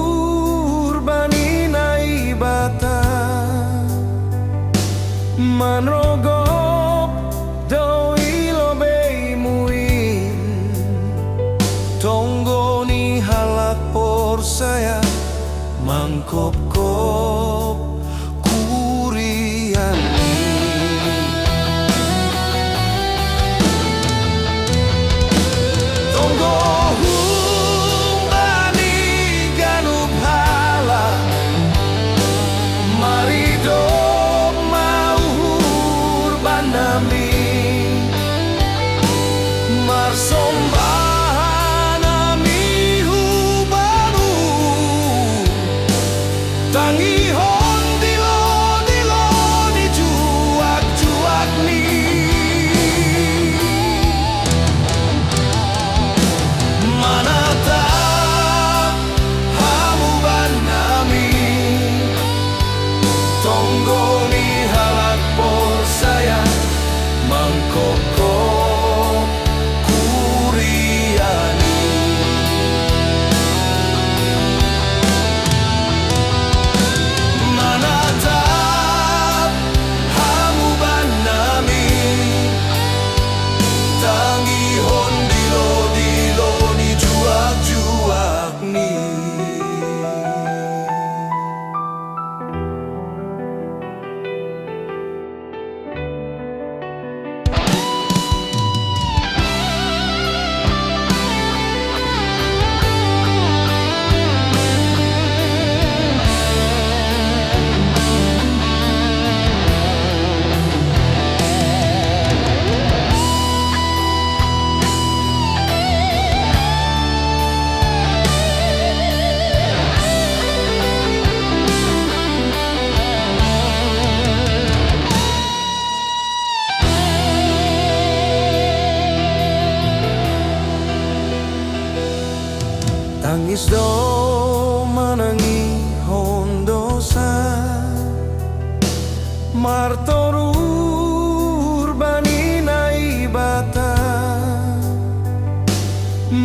Martorur bani naibata manrogop doi lobei muin tonggoni halak por saya mangkop-kop kuriani tonggo bani ganup hala maridop mauhur banami marsombah nami hubanu tangi hon dilo dilo di juak juak ni manatap hamu banami tonggoni halak por saya mangkoko kuriani manatap hamu banami tangi hon dilo dilo ni juak juak ni tangis do manangi hondosa martorur bani naibata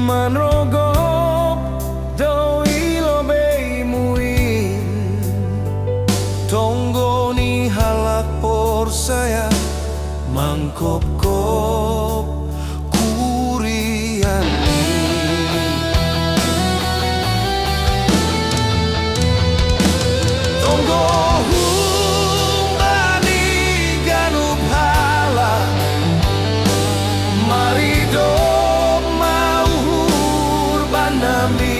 manrogop doi lobei muin tonggoni halak por saya mangkop-kop kuriani maridop mauhur banami